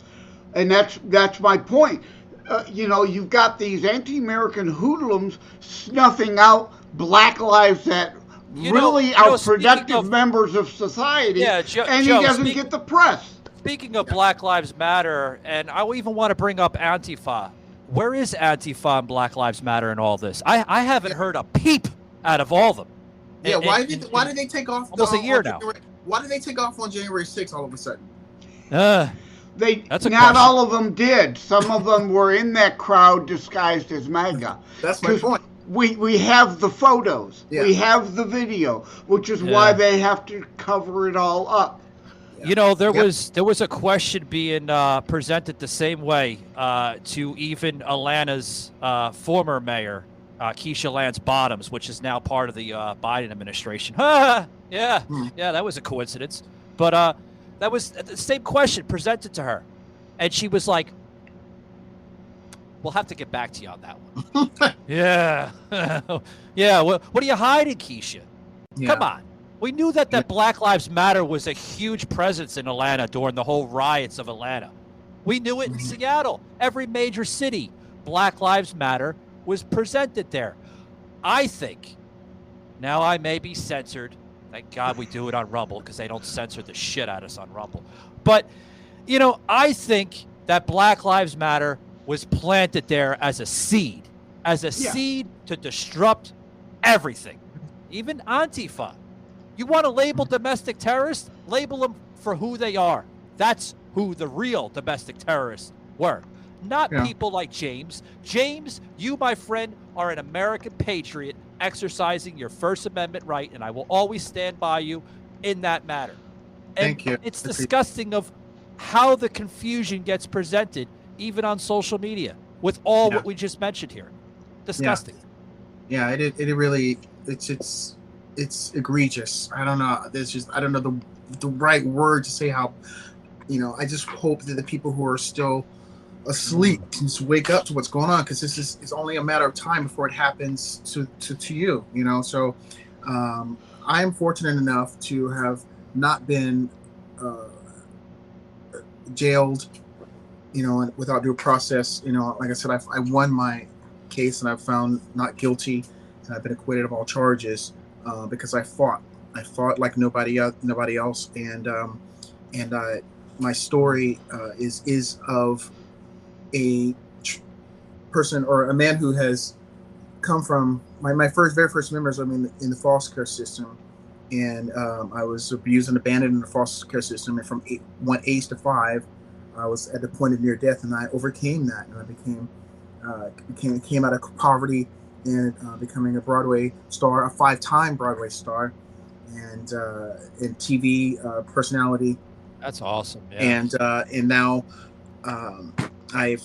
and that's my point. You've got these anti-American hoodlums snuffing out Black lives that really are productive members of society, and he doesn't get the press. Speaking of Black Lives Matter, and I even want to bring up Antifa. Where is Antifa and Black Lives Matter in all this? I haven't heard a peep out of all of them. Yeah, why did they take off almost a year now? Why did they take off on January 6th all of a sudden? Not all of them did. Some of them were in that crowd disguised as MAGA. That's my point. We have the photos. Yeah. We have the video, which is why they have to cover it all up. There was a question being presented the same way to even Atlanta's former mayor, Keisha Lance Bottoms, which is now part of the Biden administration. Yeah, that was a coincidence. But that was the same question presented to her. And she was like, we'll have to get back to you on that one. Yeah. Yeah, what are you hiding, Keisha? Come on. We knew that Black Lives Matter was a huge presence in Atlanta during the whole riots of Atlanta. We knew it in Seattle. Every major city, Black Lives Matter was presented there. I think, now I may be censored. Thank God we do it on Rumble because they don't censor the shit out of us on Rumble. But, I think that Black Lives Matter was planted there as a seed to disrupt everything, even Antifa. You want to label domestic terrorists? Label them for who they are. That's who the real domestic terrorists were, not people like James. James, you, my friend, are an American patriot exercising your First Amendment right, and I will always stand by you in that matter. And thank you. It's disgusting of how the confusion gets presented, even on social media, with all what we just mentioned here. Disgusting. Yeah, it really, it's egregious. I don't know. I don't know the right word to say how, I just hope that the people who are still asleep can just wake up to what's going on, because it's only a matter of time before it happens to you, So I am fortunate enough to have not been jailed, without due process. Like I said, I won my case and I've found not guilty, and I've been acquitted of all charges because I fought like nobody else, and my story is of a person or a man who has come from my very first memories. In the foster care system, and I was abused and abandoned in the foster care system, and from age to 5, I was at the point of near death, and I overcame that, and I came out of poverty and becoming a Broadway star, a 5-time Broadway star, and TV personality. That's awesome. Yeah. And now I've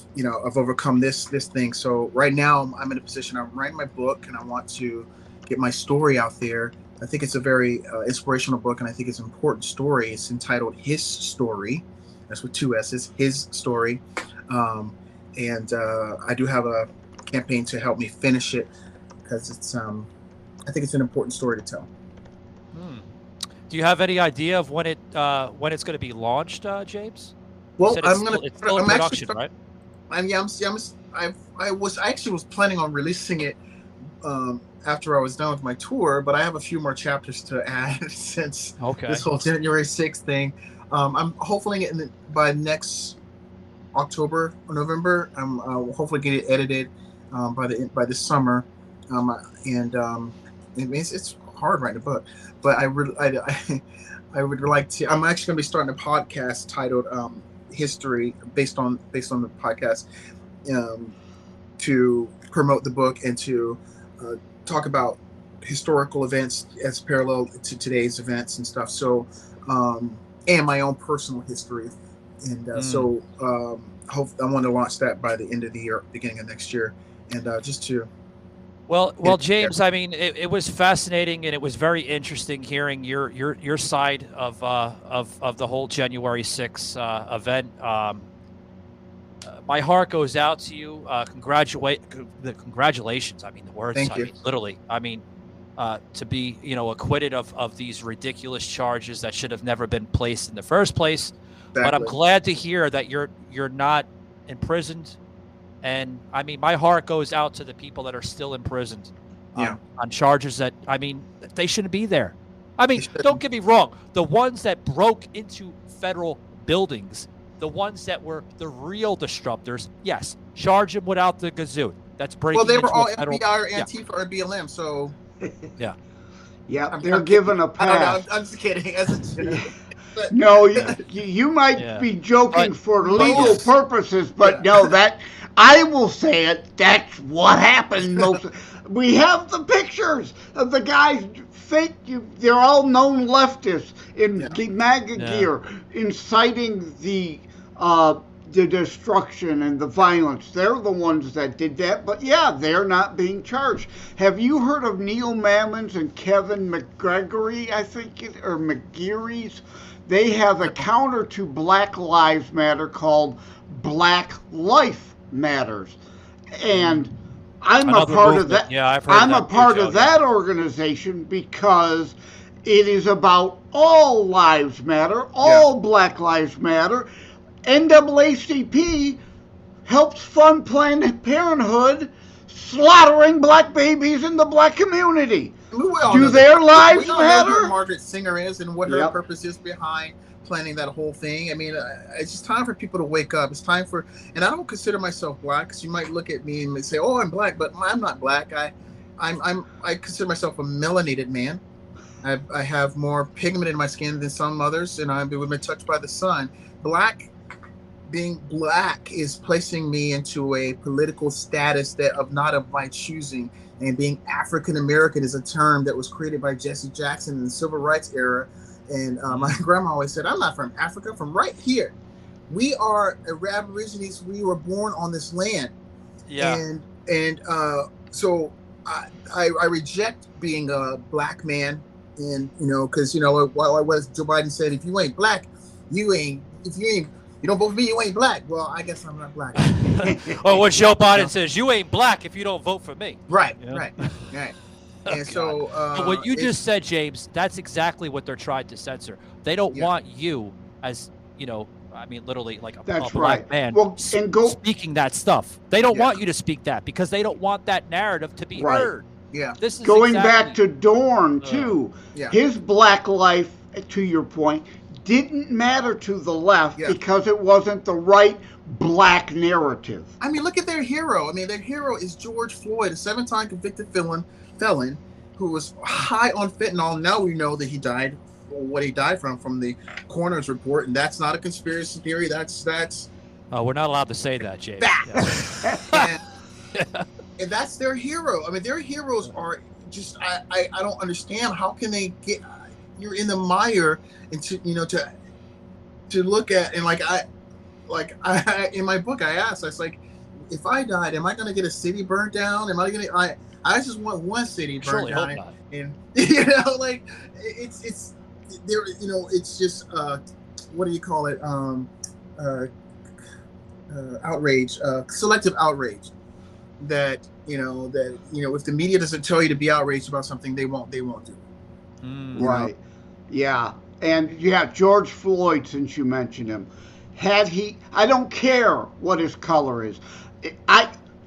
overcome this thing. So right now I'm in a position. I'm writing my book, and I want to get my story out there. I think it's a very inspirational book, and I think it's an important story. It's entitled HisStory. That's with 2 S's. His Story. And I do have a campaign to help me finish it, because it's I think it's an important story to tell. Do you have any idea of when it's going to be launched, James? Well, it's still in production, right? I actually was planning on releasing it after I was done with my tour, but I have a few more chapters to add since this whole January 6th thing. I'm hopefully by next October or November. I'll hopefully get it edited by this summer, It's hard writing a book, but I would like to. I'm actually going to be starting a podcast titled "HisStory," based on the podcast, to promote the book and to talk about historical events as parallel to today's events and stuff. So, and my own personal history, and hope I want to launch that by the end of the year, beginning of next year, and just to. Well, James. I mean, it was fascinating, and it was very interesting hearing your side of the whole January 6th event. My heart goes out to you. Congratulations. I mean, the words. Thank you. Mean, literally. I mean, to be acquitted of these ridiculous charges that should have never been placed in the first place. Exactly. But I'm glad to hear that you're not imprisoned. And I mean, my heart goes out to the people that are still imprisoned on charges that, I mean, they shouldn't be there. I mean, don't get me wrong. The ones that broke into federal buildings, the ones that were the real disruptors, yes, charge them without the gazoo. That's breaking. Well, they were into all a federal, FBI or Antifa or BLM, so. Yeah. Yeah, they're given a pass. I don't know. I'm just kidding. No, you might be joking for legal purposes, but no, that I will say it. That's what happened. We have the pictures of the guys. Fake. They're all known leftists in the MAGA gear, inciting the destruction and the violence. They're the ones that did that. But yeah, they're not being charged. Have you heard of Neil Mammons and Kevin McGregory? I think, or McGeary's. They have a counter to Black Lives Matter called Black Life Matters, and I'm a part of that. Yeah, I've heard I'm a part of that organization because it is about all lives matter, all Black Lives Matter. NAACP helps fund Planned Parenthood slaughtering black babies in the black community. Do their lives matter? Know who Margaret Singer is and what her purpose is behind planning that whole thing. I mean, it's just time for people to wake up. It's time for, and I don't consider myself black, because you might look at me and say, "Oh, I'm black," but I'm not black. I consider myself a melanated man. I have more pigment in my skin than some others, and I've been touched by the sun. Being black is placing me into a political status not of my choosing. And being African American is a term that was created by Jesse Jackson in the Civil Rights era. And my grandma always said, "I'm not from Africa, I'm from right here. We are Aborigines. We were born on this land." Yeah. And so I reject being a black man, and because what Joe Biden said, if you ain't black, you don't vote for me, you ain't black. Well, I guess I'm not black. Or what Joe Biden says, you ain't black if you don't vote for me. Right. And so but what you just said, James, that's exactly what they're trying to censor. They don't want you as, I mean, literally like a black man speaking that stuff. They don't want you to speak that because they don't want that narrative to be heard. Yeah. This is going back to Dorn, too. His black life, to your point, didn't matter to the left because it wasn't the right black narrative. I mean, look at their hero. I mean, their hero is George Floyd, a 7-time convicted felon who was high on fentanyl. Now we know that he died, what he died from the coroner's report, and that's not a conspiracy theory. That's. Oh, we're not allowed to say that, James. And that's their hero. I mean, their heroes are just. I don't understand how can they get. You're in the mire, and to look at, and I in my book I asked, I was like, if I died, am I going to get a city burnt down? Am I going to? I just want one city burnt down, and it's there. It's just what do you call it? Outrage, selective outrage. That if the media doesn't tell you to be outraged about something, they won't do it. Right. Yeah. And George Floyd, since you mentioned him, I don't care what his color is.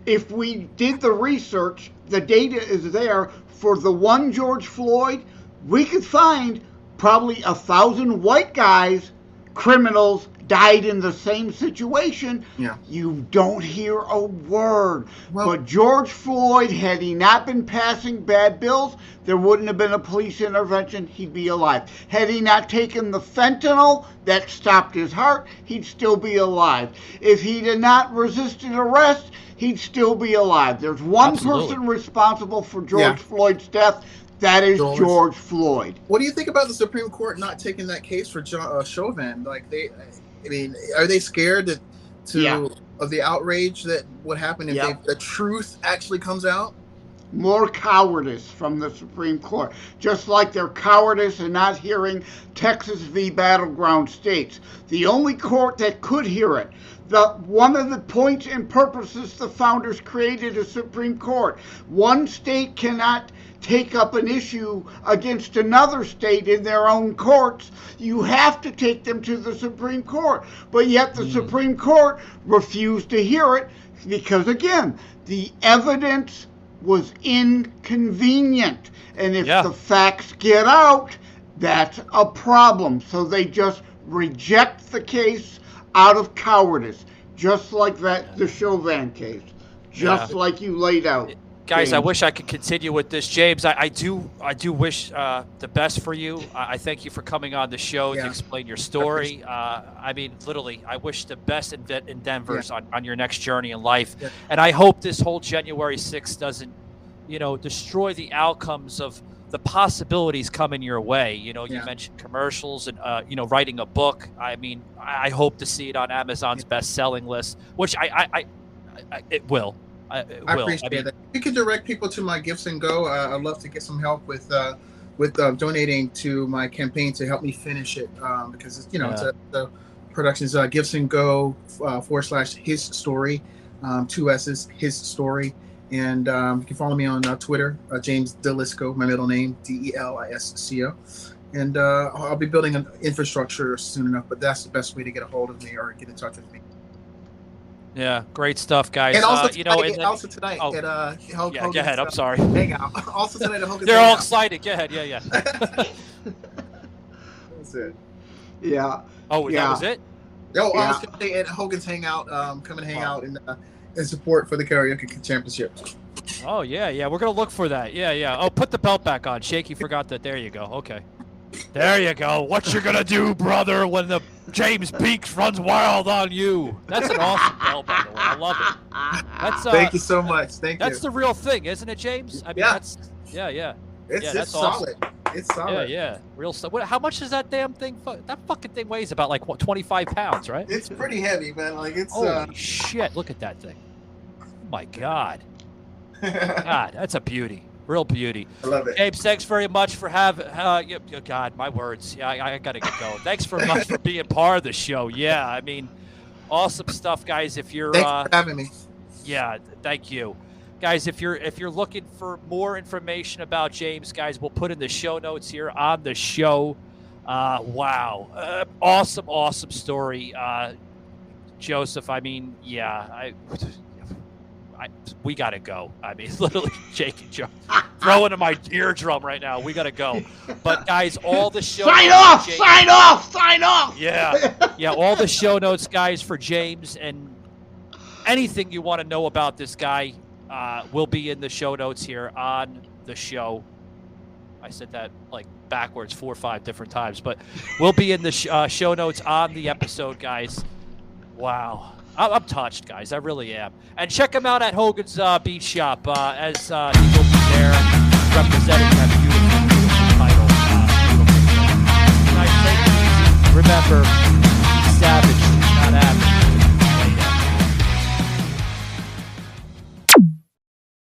If we did the research, the data is there for the one George Floyd, we could find probably 1,000 white guys, criminals, died in the same situation, yeah. you don't hear a word. But George Floyd, had he not been passing bad bills, there wouldn't have been a police intervention. He'd be alive. Had he not taken the fentanyl that stopped his heart, he'd still be alive. If he did not resisted arrest, he'd still be alive. There's one person responsible for George Floyd's death. That is George Floyd. What do you think about the Supreme Court not taking that case for Chauvin? Like are they scared of the outrage that would happen if the truth actually comes out? More cowardice from the Supreme Court, just like they're cowardice in not hearing Texas v. Battleground States. The only court that could hear it. One of the points and purposes the founders created a Supreme Court. One state cannot take up an issue against another state in their own courts. You have to take them to the Supreme Court. But yet the Supreme Court refused to hear it because, again, the evidence was inconvenient. And if the facts get out, that's a problem. So they just reject the case out of cowardice, just like the Chauvin case, just like you laid out. Guys, I wish I could continue with this. James, I do wish the best for you. I thank you for coming on the show to explain your story. I mean, literally, I wish the best endeavors on your next journey in life. Yeah. And I hope this whole January 6th doesn't, destroy the outcomes of the possibilities coming your way. You mentioned commercials and, writing a book. I mean, I hope to see it on Amazon's best-selling list, which it will. I appreciate that. If you can direct people to my Gifts and Go, I'd love to get some help with donating to my campaign to help me finish it, because it's the production's Gifts and Go / HisStory, 2 S's, HisStory, and you can follow me on Twitter, James Delisco, my middle name Delisco, and I'll be building an infrastructure soon enough. But that's the best way to get a hold of me or get in touch with me. Yeah, great stuff, guys. And also tonight, go ahead. I'm sorry. Hangout. Also tonight at Hogan's. They're all excited. Go ahead. Yeah. That's it. Yeah. Oh, that was it? I was going to say at Hogan's Hangout, come and hang out in support for the karaoke championship. Oh, yeah. We're going to look for that. Yeah. Oh, put the belt back on. Shaky forgot that. There you go. Okay. There you go. What you going to do, brother, when the James Beeks runs wild on you? That's an awesome belt, by the way. I love it. Thank you so much. That's the real thing, isn't it, James? I mean, that's It's awesome. solid. It's solid. Yeah. Real stuff. How much does that damn thing? That fucking thing weighs about 25 pounds, right? It's pretty heavy, man. Like it's. Holy shit! Look at that thing. Oh my God. God, that's a beauty. Real beauty. I love it. James, thanks very much for having. God, my words. Yeah, I gotta get going. Thanks very much for being part of the show. Yeah, I mean, awesome stuff, guys. If you're thanks for having me. Yeah, thank you, guys. If you're looking for more information about James, guys, we'll put in the show notes here on the show. Wow, awesome story, Joseph. I mean, we gotta go. I mean, literally, Jake and Joe throwing in my eardrum right now. We gotta go. But guys, all the show sign off. Yeah. All the show notes, guys, for James and anything you want to know about this guy will be in the show notes here on the show. I said that like backwards 4 or 5 different times, but we'll be in the show notes on the episode, guys. Wow. I'm touched, guys. I really am. And check him out at Hogan's Beach Shop as he will be there.